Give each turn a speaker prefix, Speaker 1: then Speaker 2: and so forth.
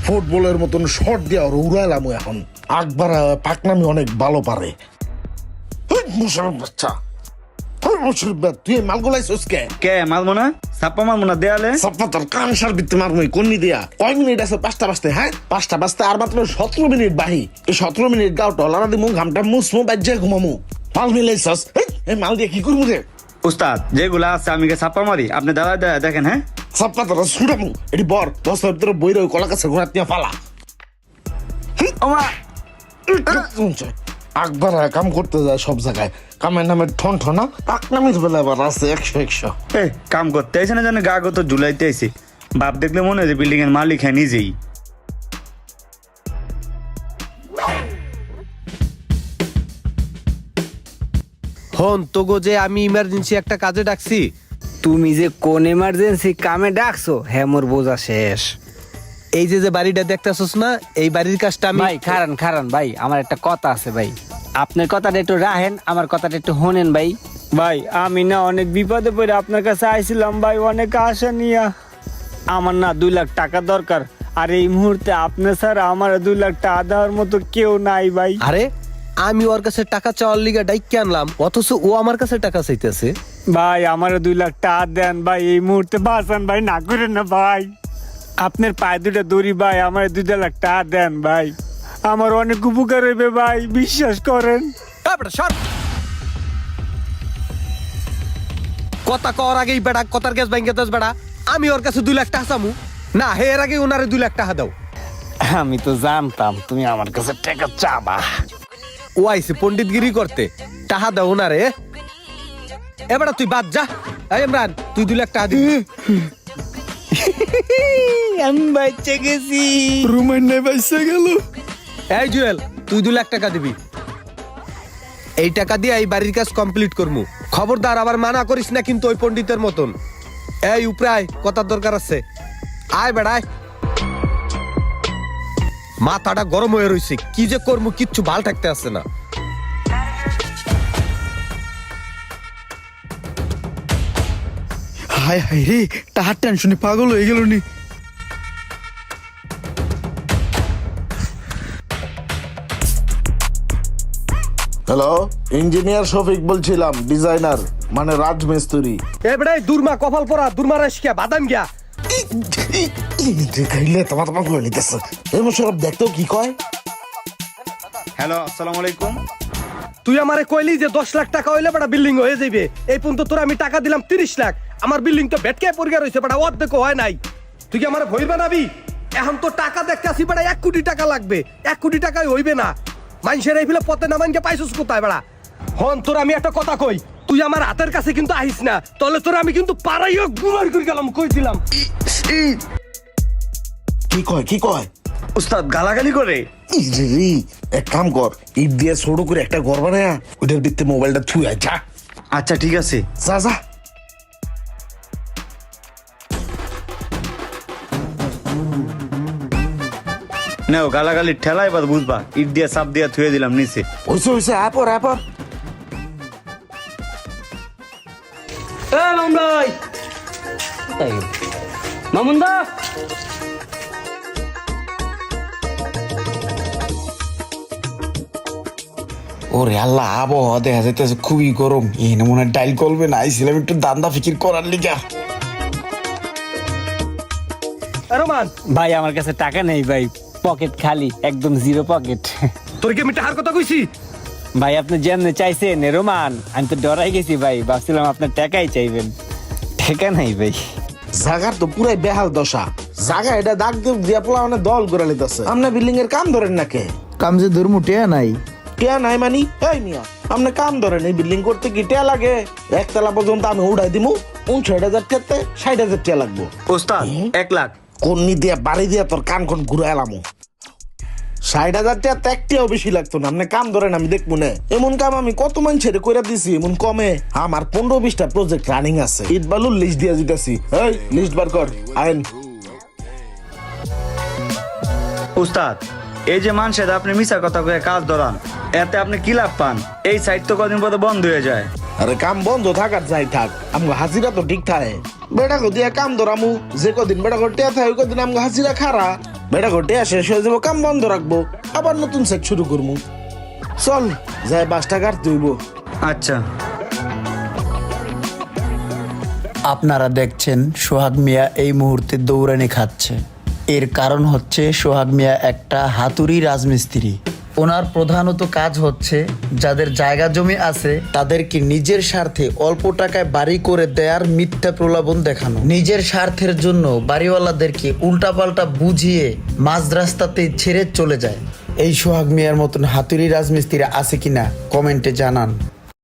Speaker 1: ফুটবলের মতন শট দিয়া উড়াইলাম এখন। আকবার পাকনামি অনেক ভালো পারে। বাচ্চা তুই মালগুলাইছিস
Speaker 2: কে মারবো না? ছাপ্পা মারবো না দেয়ালে?
Speaker 1: সাপ্পা তোর কানসার ভিত্তি মারমই কন্নি দিয়া। কয় মিনিট আছে? 5টা বাজতে। হ্যাঁ 5টা বাজতে আর মাত্র 17 মিনিট বাহি। এই 17 মিনিট গাও টলারা দিমু, ঘামটা মুসমু, বাজ্যে ঘুমামু। মাল মিলাইছস? এই মাল দিয়ে কি করবো রে?
Speaker 2: উস্তাদ যেগুলা আছে আমি ছাপ্পা মারি, আপনি দাঁড়ায় দাঁড়ায় দেখেন। হ্যাঁ
Speaker 1: সাপ্পা তোরা ছুটামু। এটি বর বছর ভিতরে বই রই কলা কাছে ঘোরা দিয়া ফালা। আকবার কাম করতে যায় সব জায়গায়, কামের নামে ঠন ঠনা, পাকনামির বেলা আবার আছে 100।
Speaker 2: কাম করতে আইসে না জানে, গা গত ঝুলাইতে আইসে। বাপ দেখলে মনে হয় যে বিল্ডিং এর মালিক হ্যাঁ নিজেই।
Speaker 3: হন তোগো যে আমি ইমার্জেন্সি একটা কাজে ডাকছি।
Speaker 4: তুমি যে কোন এমার্জেন্সি কামে ডাকছো হ্যাঁ মোর বোঝা শেষ।
Speaker 3: এই যে বাড়িটা দেখতেছস না, এই বাড়ির কাজটা আমি
Speaker 4: ভাই খারান ভাই, আমার একটা কথা আছে ভাই, আপনার কথাটা একটু রাখেন, আমার কথাটা একটু শোনেন ভাই। ভাই আমি না অনেক বিপদে পড়ে আপনার কাছে আইছিলাম ভাই, অনেক আশা নিয়া। আমার না 2 লাখ টাকা দরকার, আর এই মুহূর্তে আপনি স্যার আমার 2 লাখ টাকা দেওয়ার মতো কেউ নাই ভাই।
Speaker 3: আরে আমি ওর কাছে টাকা চাওয়ার লিগা ডাইকে আনলাম, অথচ ও আমার কাছে টাকা চাইতেছে।
Speaker 4: ভাই আমার 2 লাখ টাকা দেন ভাই, এই মুহূর্তে বাঁচান ভাই, না করেন না ভাই, আপনার পায়ে দুটা দড়ি ভাই, আমার 2 লাখ টাকা দেন ভাই, আমার অনেক উপকার হইবে ভাই, বিশ্বাস করেন।
Speaker 3: কথা কর আগেই বেড়া, কথার গ্যাস ভাঙ্গে দশ বেড়া। আমি ওর কাছে 2 লাখ টাকা চামু না, হে এর আগে ওনারে 2 লাখ টাকা দাও।
Speaker 4: আমি তো জানতাম তুমি আমার কাছে টাকা চাবা।
Speaker 3: ও আইছে পণ্ডিতগিরি করতে, টাকা দাও ওনারে। এবার তুই বাদ যা। এই ইমরান তুই 2 লাখ টাকা দিবি।
Speaker 4: আমি বাচ্চা গেছি,
Speaker 3: রুমের নে বাইসা গেল। এই জুয়েল তুই 2 লাখ টাকা দিবি। এই টাকা দিয়ে এই বাড়ির কাজ কমপ্লিট করমু। খবরদার আবার মানা করিস না কিন্তু ওই পণ্ডিতের মতন। এই উপরায় কথার দরকার আছে, আয় বেড়ায়। মাথাটা গরম হয়ে রইছে, কি যে করমু কিচ্ছু ভাল থাকতে আসছে না।
Speaker 5: হায় হায় রে, টাহার টেনশনে পাগল হয়ে গেল নি।
Speaker 1: হ্যালো, ইঞ্জিনিয়ার শফিক বলছিলাম, ডিজাইনার মানে রাজমিস্ত্রি।
Speaker 3: এ বেড়াই দুর্মা কপাল পরা, দুর্মা রাশিয়া বাদাম গিয়া।
Speaker 1: খাইলে তোমার তোমার করে নিতেছে। এই মোশারফ দেখতেও কি কয়।
Speaker 2: হ্যালো আসসালামু আলাইকুম।
Speaker 3: তুই আমারে কইলি যে 10 লাখ টাকা হইলে বেটা বিল্ডিং হয়ে যাবে। এই পর্যন্ত তোর আমি টাকা দিলাম 30 লাখ। আমার বিল্ডিং তো বেটকে পড়ে রইছে বেটা, অর্ধেক হয় নাই। তুই কি আমারে ভই বানাবি? এখন তো টাকা দেখতে আসি বেটা, 1 কোটি টাকা লাগবে। 1 কোটি টাকায় হইবে না। মানুষের এই ফেলে পথে না মানকে পাইছস কোথায় বেটা? হন তোর আমি একটা কথা কই, তুই আমার হাতের কাছে কিন্তু আহিস না, তাহলে তোর আমি কিন্তু পাড়াইও গুমার করে গেলাম, কই দিলাম।
Speaker 1: কি কয় কি কয়?
Speaker 2: উস্তাদ গালাগালি করে।
Speaker 1: এক কাম কর, ইট দিয়ে ছোট করে একটা ঘর বানায়া ওইটার ভিতরে মোবাইলটা থুই আয়, যা।
Speaker 2: আচ্ছা ঠিক আছে।
Speaker 1: যা যা।
Speaker 2: নাও গালাগালি ঠেলা, এবার বুঝবা। ইট দিয়ে চাপ দিয়ে থুয়ে দিলাম নিচে।
Speaker 1: হইছে হইছে, আপর আপর।
Speaker 4: মামুন্দা
Speaker 5: ওরে আল্লাহ, আবহাওয়া দেখা যাইতেছে খুবই গরম। এই না মনে হয় ডাইল করবে না, আইছিলাম একটু দান্দা ফিকির করার লিগা।
Speaker 3: রোমান
Speaker 4: ভাই আমার কাছে টাকা নেই ভাই, পকেট খালি, একদম জিরো পকেট।
Speaker 3: তোর কি আমি টাকার কথা কইছি?
Speaker 4: ভাই আপনি যেমনে চাইছেন রোমান, আমি তো ডরাই গেছি ভাই, ভাবছিলাম আপনার টাকাই চাইবেন, টাকা নাই ভাই।
Speaker 1: জাগার তো পুরাই বেহাল দশা। জাগা এটা দাগ দিয়া পোলা মানে দল করে লিতেছে। আপনি বিল্ডিং এর কাম ধরেন না কে?
Speaker 5: কাম যে ধর্ম টেয়া নাই।
Speaker 1: টিয়া নাই মানি? এই মিয়া আপনি কাম ধরেন, এই বিল্ডিং করতে কি টিয়া লাগে? একতলা পর্যন্ত আমি উড়াই দিমু, 59,000 টাকাতে 60,000 টাকা লাগবো।
Speaker 2: উস্তাদ 1 লাখ।
Speaker 1: কন্নি দিয়া বাড়ি দিয়া তোর কান কোন ঘুরে এলামো। 60,000 টাকা তো একটিও বেশি লাগতো না। আপনি কাম ধরেন, আমি দেখবো না। এমন কাম আমি কত মানুষের কইরা দিছি, এমন কমে। আমার 15-20টা প্রজেক্ট রানিং আছে, ইট বালুর লিস্ট দিয়া দিতেছি। এই লিস্ট বার কর, আইন।
Speaker 2: উস্তাদ এই যে মানুষের আপনি মিছা কথা কয়ে কাজ ধরান, এতে আপনি কি লাভ পান? এই সাইট তো কদিন পরে বন্ধ হয়ে যায়।
Speaker 1: আরে কাম বন্ধ থাকার যাই থাক, আমগো হাজিরা তো ঠিক থাকে। বেটা গো দিয়া কাম ধরামু, যে কদিন বেটা গো টেয়া থাকে ওই কদিন আমগো হাজিরা খারা। বেটা গো টেয়া শেষ হয়ে যাবো, কাম বন্ধ রাখবো, আবার নতুন সেট শুরু করবো। চল যাই 5 টাকার তুইব।
Speaker 2: আচ্ছা।
Speaker 5: আপনারা দেখছেন সোহাগ মিয়া এই মুহূর্তে দৌড়ানি খাচ্ছে। এর কারণ হচ্ছে সোহাগ মিয়া একটা হাতুড়ি রাজমিস্ত্রি। ওনার প্রধানত কাজ হচ্ছে যাদের জায়গা জমি আছে তাদেরকে নিজের স্বার্থে অল্প টাকায় বাড়ি করে দেয়ার মিথ্যা প্রলোভন দেখানো। নিজের স্বার্থের জন্য বাড়িওয়ালাদেরকে উল্টাপাল্টা বুঝিয়ে মাঝ রাস্তাতে ছেড়ে চলে যায়। এই সোহাগ মিয়ার মতন হাতুড়ি রাজমিস্ত্রি আছে কিনা কমেন্টে জানান।